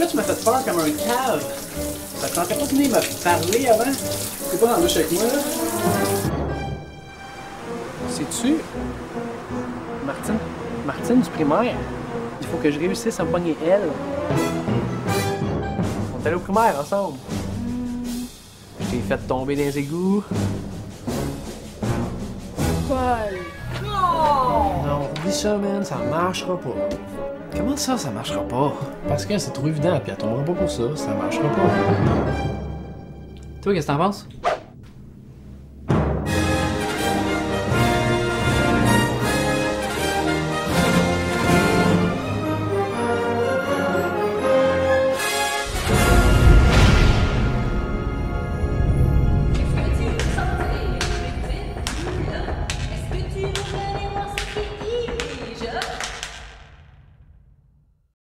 Pourquoi tu m'as fait peur comme un cave? Ça te tentait pas de venir me parler avant? T'es pas dans le douche avec moi, là? Sais-tu? Martine du primaire. Il faut que je réussisse à me pogner elle. On est allés au primaire ensemble. Je t'ai fait tomber dans les égouts. Paul! Non, oublie ça, man, ça marchera pas. Comment ça marchera pas? Parce que c'est trop évident, puis elle tombera pas pour ça, ça marchera pas. Toi, qu'est-ce que t'en penses?